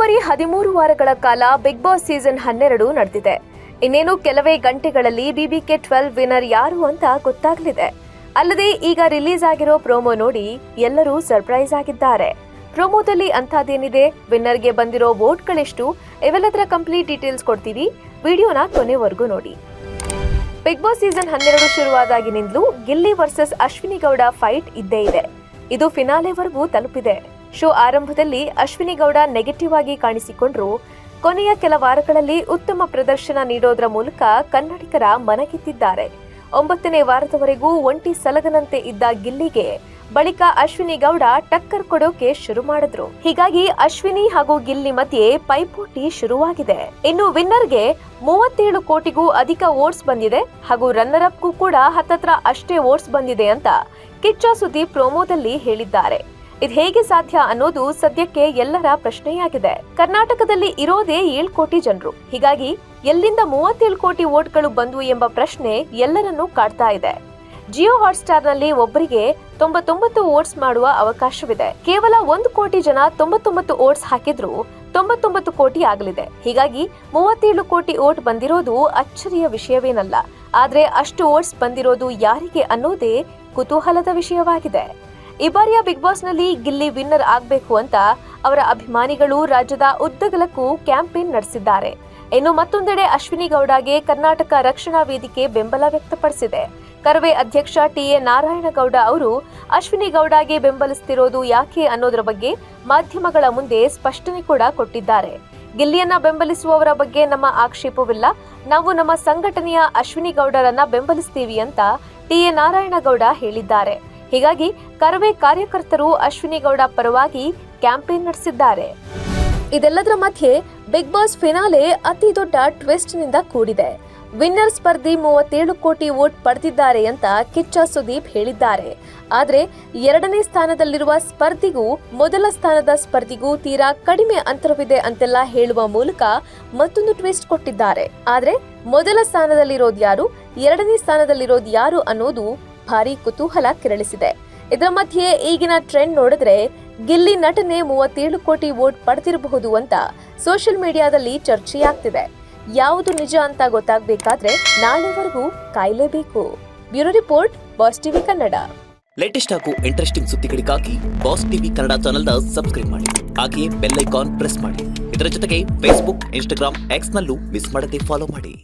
ಬರೋಬ್ಬರಿ 13 ವಾರಗಳ ಕಾಲ ಬಿಗ್ ಬಾಸ್ ಸೀಸನ್ 12 ನಡೆದಿದೆ. ಇನ್ನೇನು ಕೆಲವೇ ಗಂಟೆಗಳಲ್ಲಿ BBK 12 ವಿನ್ನರ್ ಯಾರು ಅಂತ ಗೊತ್ತಾಗಲಿದೆ. ಅಲ್ಲದೆ ಈಗ ರಿಲೀಸ್ ಆಗಿರೋ ಪ್ರೋಮೋ ನೋಡಿ ಎಲ್ಲರೂ ಸರ್ಪ್ರೈಸ್ ಆಗಿದ್ದಾರೆ. ಪ್ರೋಮೋದಲ್ಲಿ ಅಂಥದ್ದೇನಿದೆ, ವಿನ್ನರ್ಗೆ ಬಂದಿರೋ ವೋಟ್ಗಳೆಷ್ಟು, ಇವೆಲ್ಲದರ ಕಂಪ್ಲೀಟ್ ಡೀಟೇಲ್ಸ್ ಕೊಡ್ತೀವಿ. ವಿಡಿಯೋನ ಕೊನೆವರೆಗೂ ನೋಡಿ. ಬಿಗ್ ಬಾಸ್ ಸೀಸನ್ 12 ಶುರುವಾದಾಗಿನಿಂದಲೂ ಗಿಲ್ಲಿ ವರ್ಸಸ್ ಅಶ್ವಿನಿ ಗೌಡ ಫೈಟ್ ಇದ್ದೇ ಇದೆ. ಇದು ಫಿನಾಲೆವರೆಗೂ ತಲುಪಿದೆ. ಶೋ ಆರಂಭದಲ್ಲಿ ಅಶ್ವಿನಿ ಗೌಡ ನೆಗೆಟಿವ್ ಆಗಿ ಕಾಣಿಸಿಕೊಂಡ್ರು. ಕೊನೆಯ ಕೆಲ ವಾರಗಳಲ್ಲಿ ಉತ್ತಮ ಪ್ರದರ್ಶನ ನೀಡೋದ್ರ ಮೂಲಕ ಕನ್ನಡಿಗರ ಮನಗೆದ್ದಿದ್ದಾರೆ. 9ನೇ ವಾರದವರೆಗೂ ಒಂಟಿ ಸಲಗನಂತೆ ಇದ್ದ ಗಿಲ್ಲಿಗೆ ಬಳಿಕ ಅಶ್ವಿನಿ ಗೌಡ ಟಕ್ಕರ್ ಕೊಡೋಕೆ ಶುರು ಮಾಡಿದ್ರು. ಹೀಗಾಗಿ ಅಶ್ವಿನಿ ಹಾಗೂ ಗಿಲ್ಲಿ ಮಧ್ಯೆ ಪೈಪೋಟಿ ಶುರುವಾಗಿದೆ. ಇನ್ನು ವಿನ್ನರ್ಗೆ 37 ಕೋಟಿಗೂ ಅಧಿಕ ವೋಟ್ಸ್ ಬಂದಿದೆ ಹಾಗೂ ರನ್ನರ್ ಅಪ್ಗೂ ಕೂಡ ಹತ್ತತ್ರ ಅಷ್ಟೇ ವೋಟ್ಸ್ ಬಂದಿದೆ ಅಂತ ಕಿಚ್ಚ ಸುದೀಪ್ ಪ್ರೋಮೋದಲ್ಲಿ ಹೇಳಿದ್ದಾರೆ. ಇದು ಹೇಗೆ ಸಾಧ್ಯ ಅನ್ನೋದು ಸದ್ಯಕ್ಕೆ ಎಲ್ಲರ ಪ್ರಶ್ನೆಯಾಗಿದೆ. ಕರ್ನಾಟಕದಲ್ಲಿ ಇರೋದೇ 7 ಕೋಟಿ ಜನರು. ಹೀಗಾಗಿ ಎಲ್ಲಿಂದ 37 ಕೋಟಿ ವೋಟ್ಗಳು ಬಂದವು ಎಂಬ ಪ್ರಶ್ನೆ ಎಲ್ಲರನ್ನೂ ಕಾಡ್ತಾ ಇದೆ. ಜಿಯೋ ಹಾಟ್ಸ್ಟಾರ್ನಲ್ಲಿ ಒಬ್ಬರಿಗೆ 99 ವೋಟ್ಸ್ ಮಾಡುವ ಅವಕಾಶವಿದೆ. ಕೇವಲ 1 ಕೋಟಿ ಜನ 99 ವೋಟ್ಸ್ ಹಾಕಿದ್ರು 99 ಕೋಟಿ ಆಗಲಿದೆ. ಹೀಗಾಗಿ 37 ಕೋಟಿ ವೋಟ್ ಬಂದಿರೋದು ಅಚ್ಚರಿಯ ವಿಷಯವೇನಲ್ಲ. ಆದ್ರೆ ಅಷ್ಟು ವೋಟ್ಸ್ ಬಂದಿರೋದು ಯಾರಿಗೆ ಅನ್ನೋದೇ ಕುತೂಹಲದ ವಿಷಯವಾಗಿದೆ. ಈ ಬಾರಿಯ ಬಿಗ್ ಬಾಸ್ನಲ್ಲಿ ಗಿಲ್ಲಿ ವಿನ್ನರ್ ಆಗಬೇಕು ಅಂತ ಅವರ ಅಭಿಮಾನಿಗಳು ರಾಜ್ಯದ ಉದ್ದಗಲಕ್ಕೂ ಕ್ಯಾಂಪೇನ್ ನಡೆಸಿದ್ದಾರೆ. ಇನ್ನು ಮತ್ತೊಂದೆಡೆ ಅಶ್ವಿನಿ ಗೌಡಗೆ ಕರ್ನಾಟಕ ರಕ್ಷಣಾ ವೇದಿಕೆ ಬೆಂಬಲ ವ್ಯಕ್ತಪಡಿಸಿದೆ. ಕರವೇ ಅಧ್ಯಕ್ಷ ಟಿ.ಎ. ನಾರಾಯಣಗೌಡ ಅವರು ಅಶ್ವಿನಿ ಗೌಡಗೆ ಬೆಂಬಲಿಸುತ್ತಿರೋದು ಯಾಕೆ ಅನ್ನೋದರ ಬಗ್ಗೆ ಮಾಧ್ಯಮಗಳ ಮುಂದೆ ಸ್ಪಷ್ಟನೆ ಕೂಡ ಕೊಟ್ಟಿದ್ದಾರೆ. ಗಿಲ್ಲಿಯನ್ನ ಬೆಂಬಲಿಸುವವರ ಬಗ್ಗೆ ನಮ್ಮ ಆಕ್ಷೇಪವಿಲ್ಲ. ನಾವು ನಮ್ಮ ಸಂಘಟನೆಯ ಅಶ್ವಿನಿ ಗೌಡರನ್ನ ಬೆಂಬಲಿಸ್ತೀವಿ ಅಂತ ಟಿ.ಎ. ನಾರಾಯಣಗೌಡ ಹೇಳಿದ್ದಾರೆ. ಹೀಗಾಗಿ ಕರವೇ ಕಾರ್ಯಕರ್ತರು ಅಶ್ವಿನಿ ಗೌಡ ಪರವಾಗಿ ಕ್ಯಾಂಪೇನ್ ನಡೆಸಿದ್ದಾರೆ. ಇದೆಲ್ಲದರ ಮಧ್ಯೆ ಬಿಗ್ ಬಾಸ್ ಫಿನಾಲೆ ಅತಿ ದೊಡ್ಡ ಟ್ವಿಸ್ಟ್ ನಿಂದ ಕೂಡಿದೆ. ವಿನ್ನರ್ ಸ್ಪರ್ಧಿ 37 ಕೋಟಿ ವೋಟ್ ಪಡೆದಿದ್ದಾರೆ ಅಂತ ಕಿಚ್ಚ ಸುದೀಪ್ ಹೇಳಿದ್ದಾರೆ. ಆದ್ರೆ 2ನೇ ಸ್ಥಾನದಲ್ಲಿರುವ ಸ್ಪರ್ಧಿಗೂ ಮೊದಲ ಸ್ಥಾನದ ಸ್ಪರ್ಧಿಗೂ ತೀರಾ ಕಡಿಮೆ ಅಂತರವಿದೆ ಅಂತೆಲ್ಲ ಹೇಳುವ ಮೂಲಕ ಮತ್ತೊಂದು ಟ್ವಿಸ್ಟ್ ಕೊಟ್ಟಿದ್ದಾರೆ. ಆದ್ರೆ ಮೊದಲ ಸ್ಥಾನದಲ್ಲಿರೋದು ಯಾರು, 2ನೇ ಸ್ಥಾನದಲ್ಲಿರೋದು ಯಾರು ಅನ್ನೋದು ಭಾರಿ ಕುತೂಹಲ ಕೆರಳಿಸಿದೆ. ಇದರ ಮಧ್ಯೆ ಈಗಿನ ಟ್ರೆಂಡ್ ನೋಡಿದ್ರೆ ಗಿಲ್ಲಿ ನಟನೆ 37 ಕೋಟಿ ವೋಟ್ ಪಡೆದಿರಬಹುದು ಅಂತ ಸೋಷಿಯಲ್ ಮೀಡಿಯಾದಲ್ಲಿ ಚರ್ಚೆಯಾಗ್ತಿದೆ. ಯಾವುದು ನಿಜ ಅಂತ ಗೊತ್ತಾಗಬೇಕಾದ್ರೆ ನಾಳೆವರೆಗೂ ಕಾಯಲೇಬೇಕು. Bureau report, Boss TV Kannada. Latest ಹಾಗೂ ಇಂಟ್ರೆಸ್ಟಿಂಗ್ ಸುದ್ದಿಗಳಿಗಾಗಿ ಬಾಸ್ ಟಿವಿ ಕನ್ನಡ ಚಾನೆಲ್ನ ಸಬ್ಸ್ಕ್ರೈಬ್ ಮಾಡಿ. ಹಾಗೆಯೇ ಬೆಲ್ ಐಕಾನ್ ಪ್ರೆಸ್ ಮಾಡಿ. ಇದರ ಜೊತೆಗೆ ಫೇಸ್ಬುಕ್, ಇನ್ಸ್ಟಾಗ್ರಾಮ್, ಎಕ್ಸ್ ನಲ್ಲೂ ಮಿಸ್ ಮಾಡದೆ ಫಾಲೋ ಮಾಡಿ.